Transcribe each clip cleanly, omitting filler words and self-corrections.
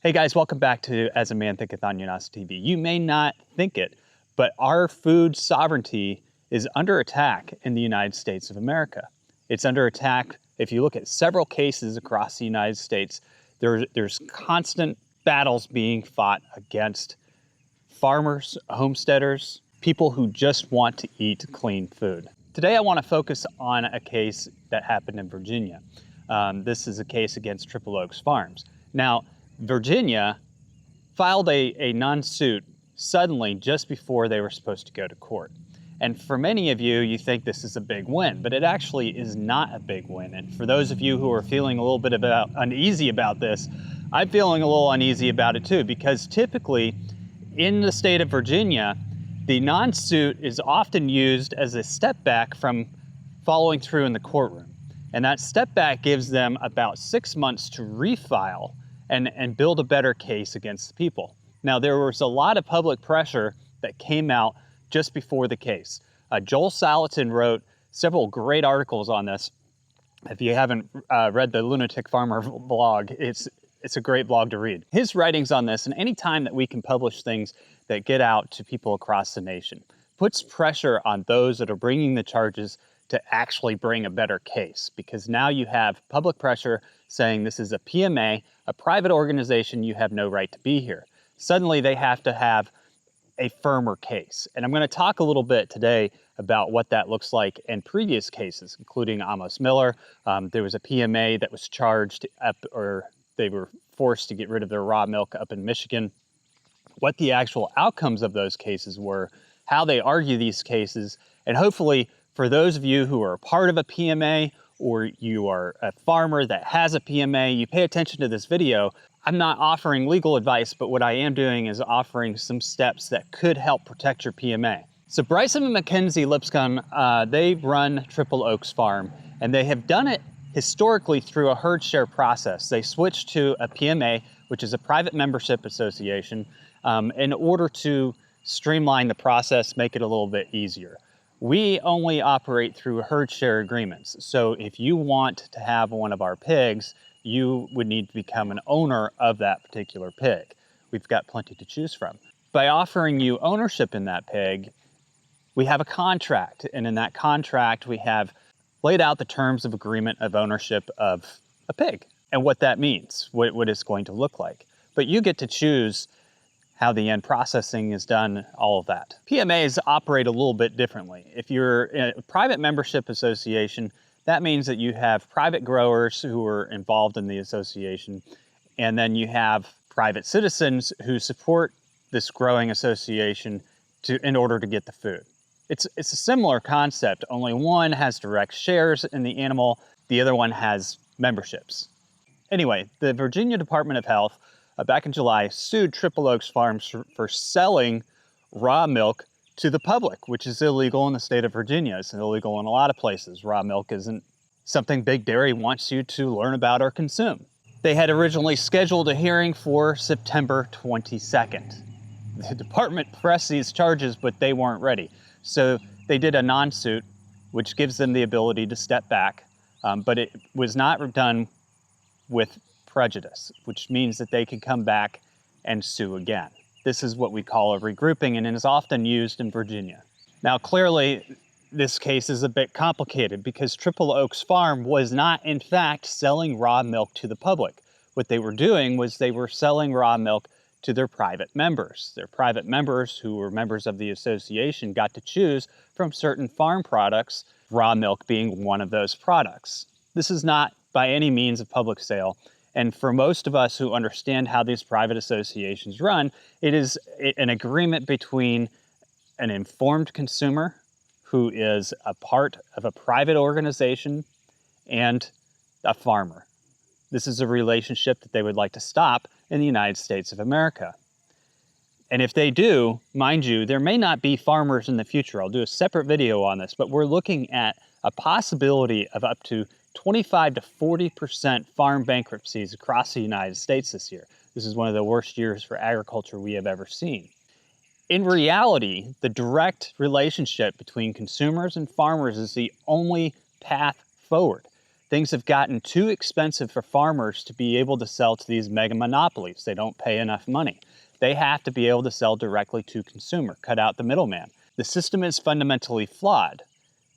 Hey guys, welcome back to As a Man Thinketh on UNAS TV. You may not think it, but our food sovereignty is under attack in the United States of America. It's under attack. If you look at several cases across the United States, there's constant battles being fought against farmers, homesteaders, people who just want to eat clean food. Today I want to focus on a case that happened in Virginia. This is a case against Triple Oaks Farms. Now, Virginia filed a non-suit suddenly just before they were supposed to go to court. And for many of you, you think this is a big win, but it actually is not a big win. And for those of you who are feeling a little bit uneasy about this, I'm feeling a little uneasy about it too, because typically in the state of Virginia, the non-suit is often used as a step back from following through in the courtroom. And that step back gives them about 6 months to refile and build a better case against the people. Now, there was a lot of public pressure that came out just before the case. Joel Salatin wrote several great articles on this. If you haven't read the Lunatic Farmer blog, it's a great blog to read. His writings on this, and any time that we can publish things that get out to people across the nation, puts pressure on those that are bringing the charges to actually bring a better case, because now you have public pressure saying this is a PMA, a private organization, you have no right to be here. Suddenly they have to have a firmer case. And I'm going to talk a little bit today about what that looks like in previous cases, including Amos Miller. There was a PMA that was charged up, or they were forced to get rid of their raw milk up in Michigan. What the actual outcomes of those cases were, how they argue these cases, and hopefully for those of you who are a part of a PMA or you are a farmer that has a PMA, you pay attention to this video. I'm not offering legal advice, but what I am doing is offering some steps that could help protect your PMA. So Bryson and Mackenzie Lipscomb, they run Triple Oaks Farm, and they have done it historically through a herd share process. They switched to a PMA, which is a private membership association, in order to streamline the process, make it a little bit easier. We only operate through herd share agreements. So if you want to have one of our pigs, you would need to become an owner of that particular pig. We've got plenty to choose from. By offering you ownership in that pig, we have a contract. And in that contract, we have laid out the terms of agreement of ownership of a pig and what that means, what it's going to look like. But you get to choose how the end processing is done, all of that. PMAs operate a little bit differently. If you're in a private membership association, that means that you have private growers who are involved in the association, and then you have private citizens who support this growing association in order to get the food. It's a similar concept, only one has direct shares in the animal, the other one has memberships. Anyway, the Virginia Department of Health back in July sued Triple Oaks Farms for selling raw milk to the public, which is illegal in the state of Virginia. It's illegal in a lot of places. Raw milk isn't something Big Dairy wants you to learn about or consume. They had originally scheduled a hearing for September 22nd. The department pressed these charges, but they weren't ready. So they did a non-suit, which gives them the ability to step back, but it was not done with prejudice, which means that they can come back and sue again. This is what we call a regrouping, and it is often used in Virginia. Now, clearly, this case is a bit complicated because Triple Oaks Farm was not, in fact, selling raw milk to the public. What they were doing was they were selling raw milk to their private members. Their private members, who were members of the association, got to choose from certain farm products, raw milk being one of those products. This is not by any means a public sale. And for most of us who understand how these private associations run, it is an agreement between an informed consumer who is a part of a private organization and a farmer. This is a relationship that they would like to stop in the United States of America. And if they do, mind you, there may not be farmers in the future. I'll do a separate video on this, but we're looking at a possibility of up to 25 to 40% farm bankruptcies across the United States this year. This is one of the worst years for agriculture we have ever seen. In reality, the direct relationship between consumers and farmers is the only path forward. Things have gotten too expensive for farmers to be able to sell to these mega monopolies. They don't pay enough money. They have to be able to sell directly to consumer, cut out the middleman. The system is fundamentally flawed.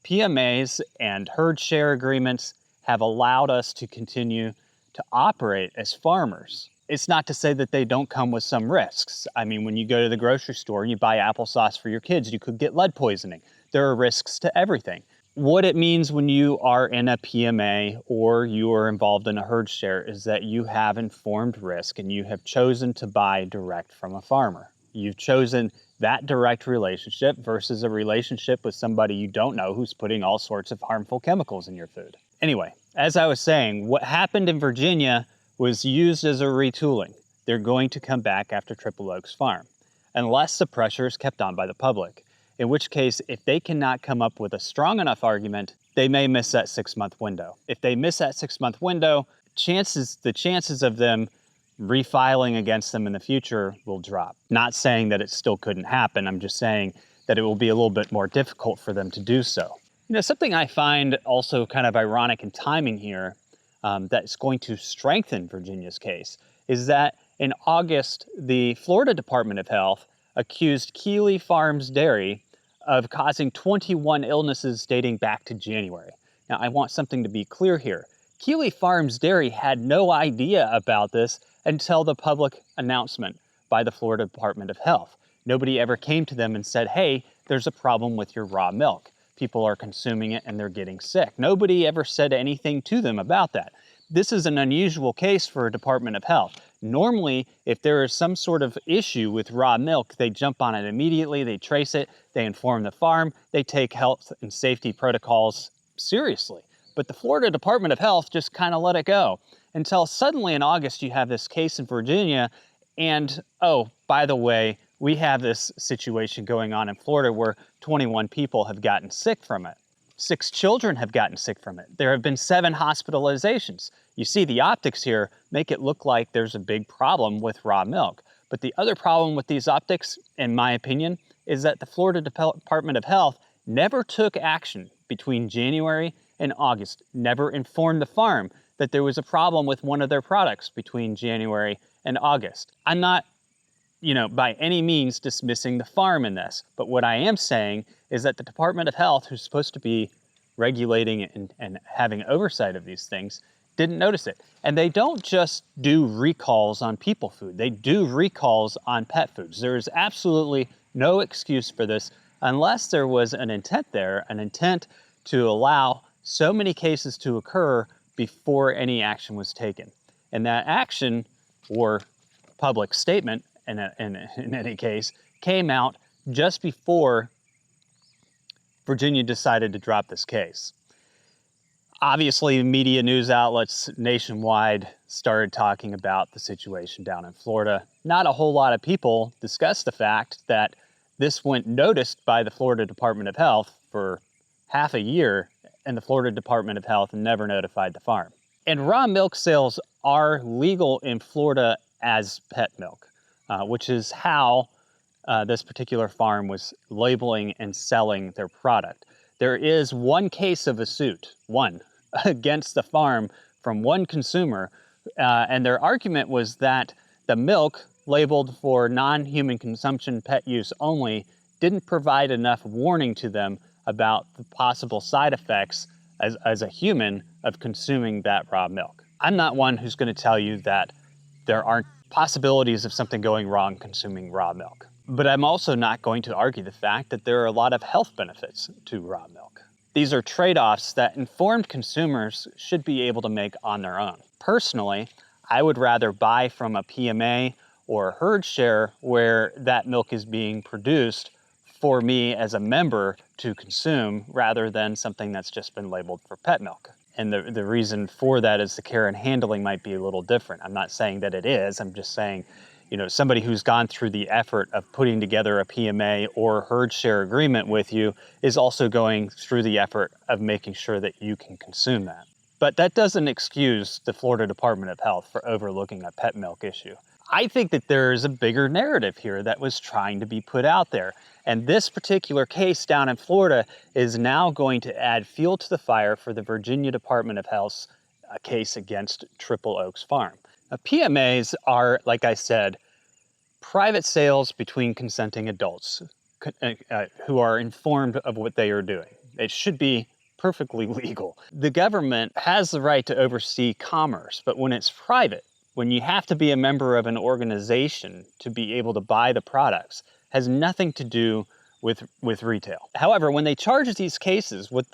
PMAs and herd share agreements have allowed us to continue to operate as farmers. It's not to say that they don't come with some risks. I mean, when you go to the grocery store and you buy applesauce for your kids, you could get lead poisoning. There are risks to everything. What it means when you are in a PMA or you are involved in a herd share is that you have informed risk and you have chosen to buy direct from a farmer. You've chosen that direct relationship versus a relationship with somebody you don't know who's putting all sorts of harmful chemicals in your food. Anyway, as I was saying, what happened in Virginia was used as a retooling. They're going to come back after Triple Oaks Farm, unless the pressure is kept on by the public. In which case, if they cannot come up with a strong enough argument, they may miss that 6-month window. If they miss that 6-month window, the chances of them refiling against them in the future will drop. Not saying that it still couldn't happen, I'm just saying that it will be a little bit more difficult for them to do so. You know, something I find also kind of ironic in timing here that's going to strengthen Virginia's case is that in August, the Florida Department of Health accused Keeley Farms Dairy of causing 21 illnesses dating back to January. Now, I want something to be clear here. Keeley Farms Dairy had no idea about this until the public announcement by the Florida Department of Health. Nobody ever came to them and said, hey, there's a problem with your raw milk. People are consuming it and they're getting sick. Nobody ever said anything to them about that. This is an unusual case for a Department of Health. Normally, if there is some sort of issue with raw milk, they jump on it immediately, they trace it, they inform the farm, they take health and safety protocols seriously. But the Florida Department of Health just kind of let it go until suddenly in August you have this case in Virginia and, oh, by the way, we have this situation going on in Florida where 21 people have gotten sick from it. 6 children have gotten sick from it. There have been 7 hospitalizations. You see, the optics here make it look like there's a big problem with raw milk. But the other problem with these optics, in my opinion, is that the Florida Department of Health never took action between January and August, never informed the farm that there was a problem with one of their products between January and August. I'm not, by any means dismissing the farm in this, but what I am saying is that the Department of Health, who's supposed to be regulating and having oversight of these things, didn't notice it. And they don't just do recalls on people food, they do recalls on pet foods. There is absolutely no excuse for this unless there was an intent there, an intent to allow so many cases to occur before any action was taken. And that action, or public statement in any case, came out just before Virginia decided to drop this case. Obviously, media news outlets nationwide started talking about the situation down in Florida. Not a whole lot of people discussed the fact that this went noticed by the Florida Department of Health for half a year, and the Florida Department of Health never notified the farm. And raw milk sales are legal in Florida as pet milk, which is how this particular farm was labeling and selling their product. There is one case of a suit, one, against the farm from one consumer, and their argument was that the milk labeled for non-human consumption pet use only didn't provide enough warning to them about the possible side effects as a human of consuming that raw milk. I'm not one who's going to tell you that there aren't possibilities of something going wrong consuming raw milk. But I'm also not going to argue the fact that there are a lot of health benefits to raw milk. These are trade-offs that informed consumers should be able to make on their own. Personally, I would rather buy from a PMA or a herd share where that milk is being produced for me as a member to consume rather than something that's just been labeled for pet milk. And the reason for that is the care and handling might be a little different. I'm not saying that it is, I'm just saying, somebody who's gone through the effort of putting together a PMA or herd share agreement with you is also going through the effort of making sure that you can consume that. But that doesn't excuse the Florida Department of Health for overlooking a pet milk issue. I think that there's a bigger narrative here that was trying to be put out there. And this particular case down in Florida is now going to add fuel to the fire for the Virginia Department of Health's case against Triple Oaks Farm. PMAs are, like I said, private sales between consenting adults who are informed of what they are doing. It should be perfectly legal. The government has the right to oversee commerce, but when it's private, when you have to be a member of an organization to be able to buy the products, has nothing to do with retail. However, when they charge these cases, what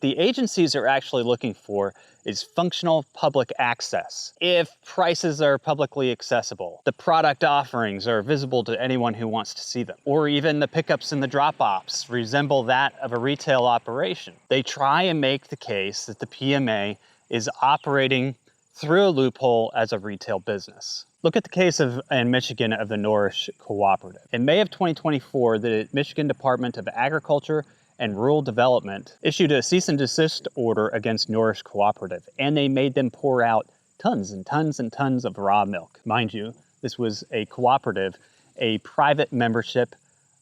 the agencies are actually looking for is functional public access. If prices are publicly accessible, the product offerings are visible to anyone who wants to see them, or even the pickups and the drop-offs resemble that of a retail operation. They try and make the case that the PMA is operating through a loophole as a retail business. Look at the case in Michigan of the Nourish Cooperative. In May of 2024, the Michigan Department of Agriculture and Rural Development issued a cease and desist order against Nourish Cooperative, and they made them pour out tons and tons and tons of raw milk. Mind you, this was a cooperative, a private membership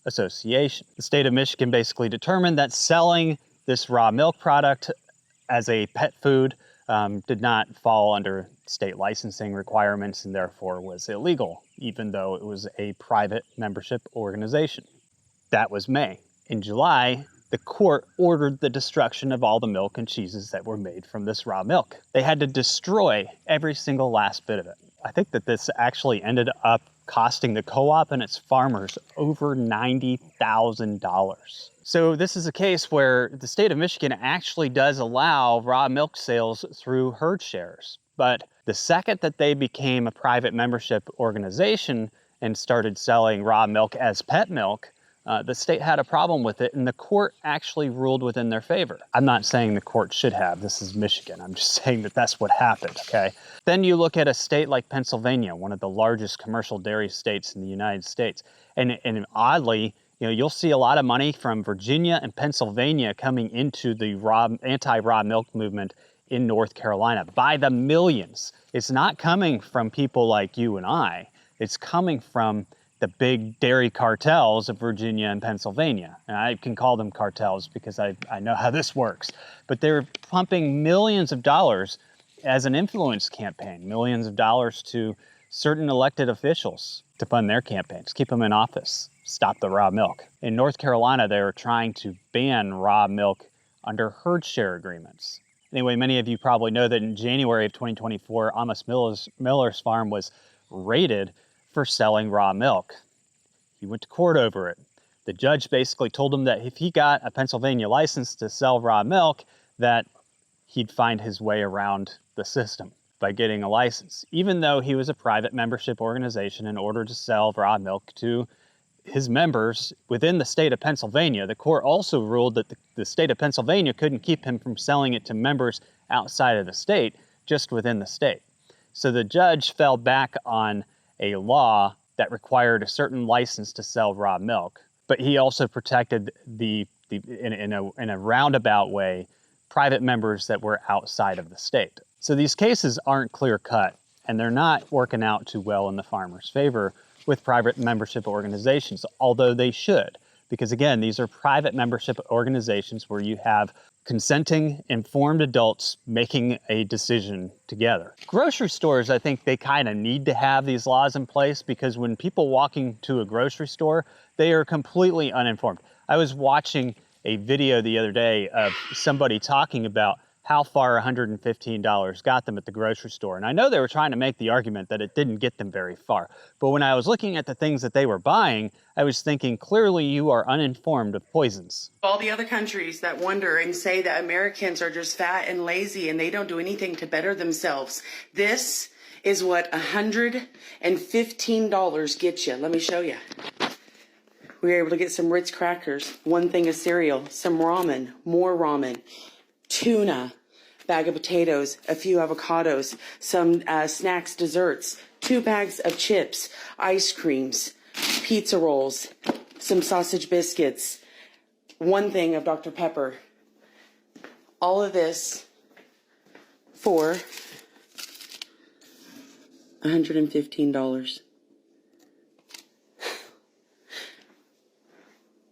association. The state of Michigan basically determined that selling this raw milk product as a pet food did not fall under state licensing requirements and therefore was illegal, even though it was a private membership organization. That was May. In July, the court ordered the destruction of all the milk and cheeses that were made from this raw milk. They had to destroy every single last bit of it. I think that this actually ended up costing the co-op and its farmers over $90,000. So this is a case where the state of Michigan actually does allow raw milk sales through herd shares. But the second that they became a private membership organization and started selling raw milk as pet milk, the state had a problem with it, and the court actually ruled within their favor. I'm not saying the court should have. This is Michigan. I'm just saying that that's what happened, okay? Then you look at a state like Pennsylvania, one of the largest commercial dairy states in the United States. And oddly, you'll see a lot of money from Virginia and Pennsylvania coming into the anti-raw milk movement in North Carolina by the millions. It's not coming from people like you and I. It's coming from the big dairy cartels of Virginia and Pennsylvania. And I can call them cartels because I know how this works. But they're pumping millions of dollars as an influence campaign, millions of dollars to certain elected officials to fund their campaigns, keep them in office, stop the raw milk. In North Carolina, they were trying to ban raw milk under herd share agreements. Anyway, many of you probably know that in January of 2024, Amos Miller's farm was raided for selling raw milk. He went to court over it. The judge basically told him that if he got a Pennsylvania license to sell raw milk, that he'd find his way around the system by getting a license, even though he was a private membership organization. In order to sell raw milk to his members within the state of Pennsylvania, the court also ruled that the state of Pennsylvania couldn't keep him from selling it to members outside of the state, just within the state. So the judge fell back on a law that required a certain license to sell raw milk, but he also protected in a roundabout way private members that were outside of the state. So these cases aren't clear-cut, and they're not working out too well in the farmers' favor with private membership organizations, although they should, because again, these are private membership organizations where you have consenting, informed adults making a decision together. Grocery stores, I think they kind of need to have these laws in place because when people walking to a grocery store, they are completely uninformed. I was watching a video the other day of somebody talking about how far $115 got them at the grocery store. And I know they were trying to make the argument that it didn't get them very far. But when I was looking at the things that they were buying, I was thinking, clearly you are uninformed of poisons. All the other countries that wonder and say that Americans are just fat and lazy and they don't do anything to better themselves. This is what $115 gets you. Let me show you. We were able to get some Ritz crackers, one thing of cereal, some ramen, more ramen, tuna, bag of potatoes, a few avocados, some snacks, desserts, 2 bags of chips, ice creams, pizza rolls, some sausage biscuits, one thing of Dr. Pepper. All of this for $115.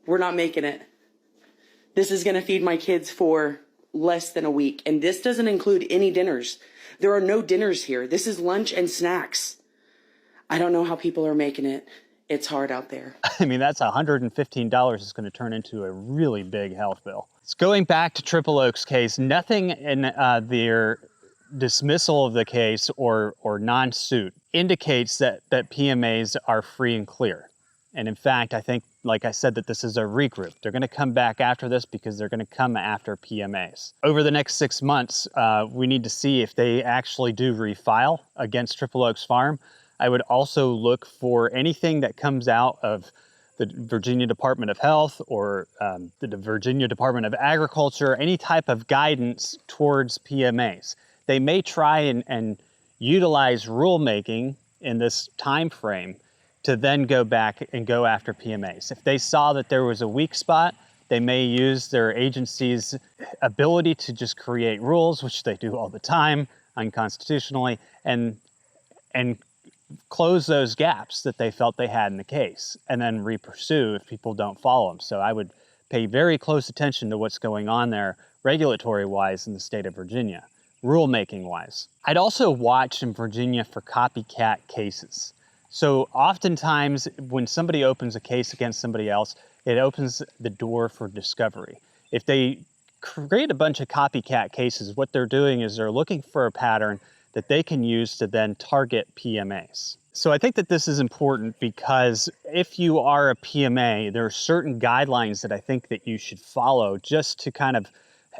We're not making it. This is going to feed my kids for less than a week. And this doesn't include any dinners. There are no dinners here. This is lunch and snacks. I don't know how people are making it. It's hard out there. I mean, that's $115 is going to turn into a really big health bill. So going back to Triple Oak's case, nothing in their dismissal of the case or non-suit indicates that PMAs are free and clear. And in fact, I think, like I said, that this is a regroup. They're going to come back after this because they're going to come after PMAs. Over the next 6 months, we need to see if they actually do refile against Triple Oaks Farm. I would also look for anything that comes out of the Virginia Department of Health or the Virginia Department of Agriculture, any type of guidance towards PMAs. They may try and utilize rulemaking in this time frame to then go back and go after PMAs. If they saw that there was a weak spot, they may use their agency's ability to just create rules, which they do all the time unconstitutionally, and close those gaps that they felt they had in the case, and then re-pursue if people don't follow them. So I would pay very close attention to what's going on there regulatory-wise in the state of Virginia, rulemaking-wise. I'd also watch in Virginia for copycat cases. So oftentimes when somebody opens a case against somebody else, it opens the door for discovery. If they create a bunch of copycat cases, what they're doing is they're looking for a pattern that they can use to then target PMAs. So I think that this is important because if you are a PMA, there are certain guidelines that I think that you should follow just to kind of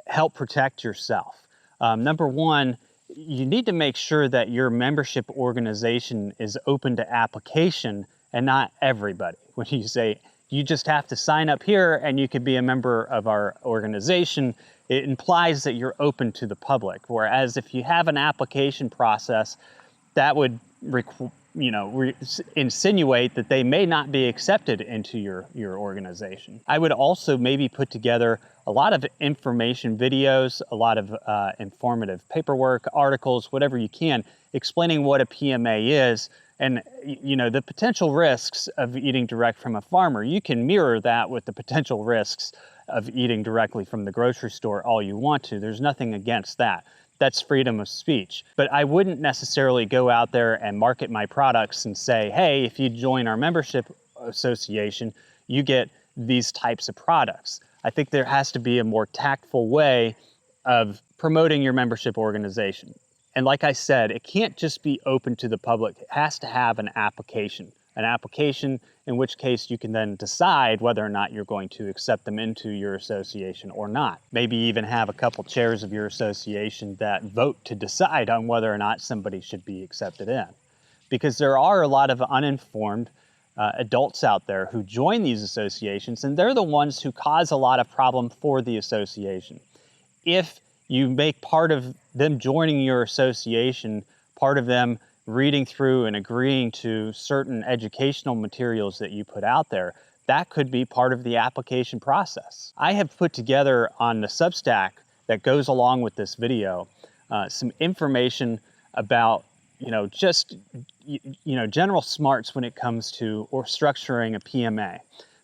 help protect yourself. Number one, you need to make sure that your membership organization is open to application and not everybody. When you say you just have to sign up here and you could be a member of our organization, it implies that you're open to the public. Whereas if you have an application process, that would insinuate that they may not be accepted into your organization. I would also maybe put together a lot of information videos, a lot of informative paperwork, articles, whatever you can, explaining what a PMA is and the potential risks of eating direct from a farmer. You can mirror that with the potential risks of eating directly from the grocery store all you want to. There's nothing against that. That's freedom of speech. But I wouldn't necessarily go out there and market my products and say, hey, if you join our membership association, you get these types of products. I think there has to be a more tactful way of promoting your membership organization. And like I said, it can't just be open to the public. It has to have an application in which case you can then decide whether or not you're going to accept them into your association or not. Maybe even have a couple chairs of your association that vote to decide on whether or not somebody should be accepted in. Because there are a lot of uninformed adults out there who join these associations, and they're the ones who cause a lot of problem for the association. If you make part of them joining your association, part of them reading through and agreeing to certain educational materials that you put out there, that could be part of the application process. I have put together on the Substack that goes along with this video some information about general smarts when it comes to or structuring a PMA,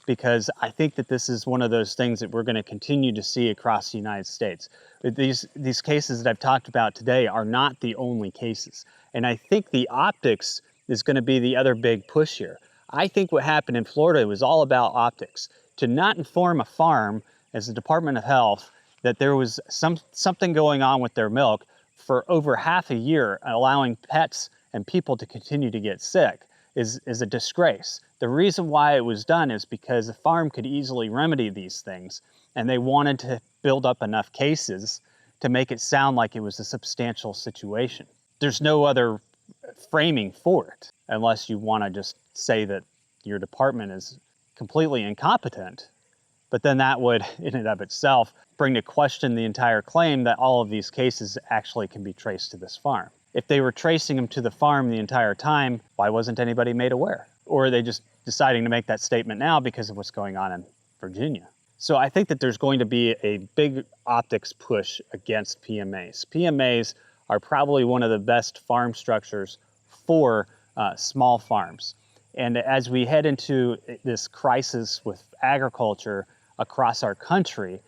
because I think that this is one of those things that we're going to continue to see across the United States. These cases that I've talked about today are not the only cases. And I think the optics is going to be the other big push here. I think what happened in Florida was all about optics. To not inform a farm as the Department of Health that there was something going on with their milk for over half a year, allowing pets and people to continue to get sick is a disgrace. The reason why it was done is because the farm could easily remedy these things, and they wanted to build up enough cases to make it sound like it was a substantial situation. There's no other framing for it, unless you want to just say that your department is completely incompetent. But then that would, in and of itself, bring to question the entire claim that all of these cases actually can be traced to this farm. If they were tracing them to the farm the entire time, why wasn't anybody made aware? Or are they just deciding to make that statement now because of what's going on in Virginia? So I think that there's going to be a big optics push against PMAs. PMAs are probably one of the best farm structures for small farms. And as we head into this crisis with agriculture across our country,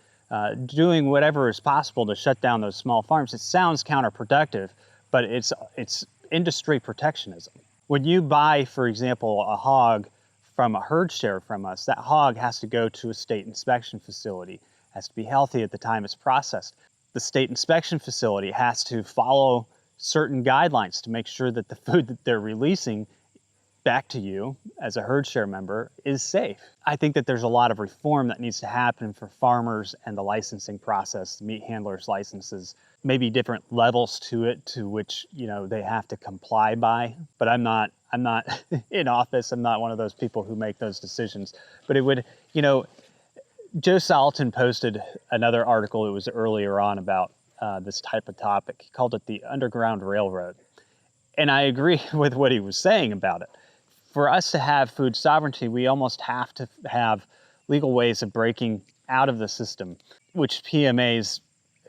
doing whatever is possible to shut down those small farms, it sounds counterproductive, but it's industry protectionism. When you buy, for example, a hog from a herd share from us, that hog has to go to a state inspection facility, has to be healthy at the time it's processed. The state inspection facility has to follow certain guidelines to make sure that the food that they're releasing back to you as a herd share member is safe. I think that there's a lot of reform that needs to happen for farmers and the licensing process, the meat handlers' licenses, maybe different levels to it to which, they have to comply by. But I'm not in office. I'm not one of those people who make those decisions. But it would, Joe Salatin posted another article, it was earlier on, about this type of topic. He called it the Underground Railroad. And I agree with what he was saying about it. For us to have food sovereignty, we almost have to have legal ways of breaking out of the system, which PMAs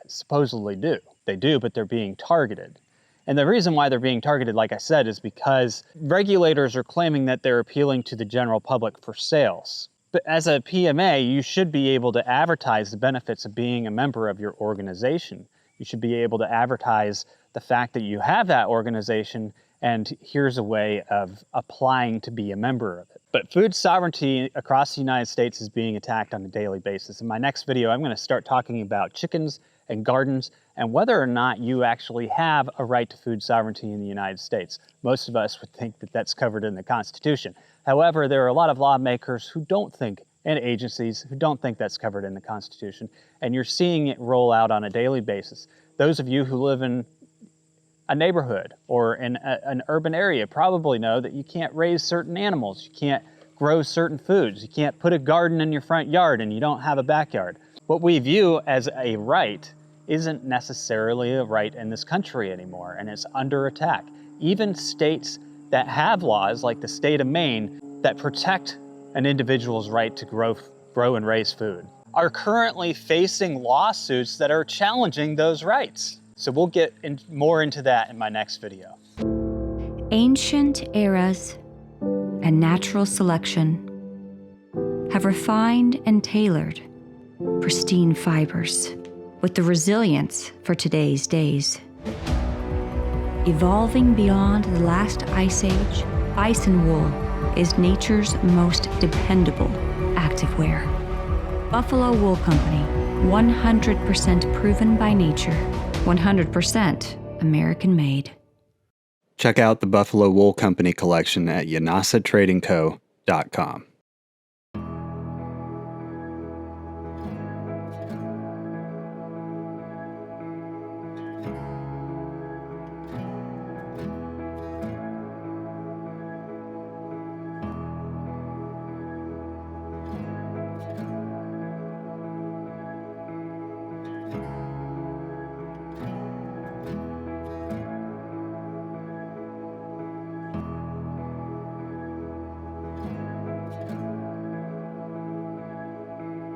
supposedly do. They do, but they're being targeted. And the reason why they're being targeted, like I said, is because regulators are claiming that they're appealing to the general public for sales. But as a PMA, you should be able to advertise the benefits of being a member of your organization. You should be able to advertise the fact that you have that organization, and here's a way of applying to be a member of it. But food sovereignty across the United States is being attacked on a daily basis. In my next video, I'm going to start talking about chickens and gardens and whether or not you actually have a right to food sovereignty in the United States. Most of us would think that that's covered in the Constitution. However, there are a lot of lawmakers who don't think, and agencies who don't think that's covered in the Constitution, and you're seeing it roll out on a daily basis. Those of you who live in a neighborhood or in an urban area probably know that you can't raise certain animals, you can't grow certain foods, you can't put a garden in your front yard and you don't have a backyard. What we view as a right isn't necessarily a right in this country anymore, and it's under attack. Even states that have laws, like the state of Maine, that protect an individual's right to grow and raise food, are currently facing lawsuits that are challenging those rights. So we'll get more into that in my next video. Ancient eras and natural selection have refined and tailored pristine fibers with the resilience for today's days. Evolving beyond the last ice age, bison wool is nature's most dependable activewear. Buffalo Wool Company, 100% proven by nature, 100% American-made. Check out the Buffalo Wool Company collection at yanasatradingco.com.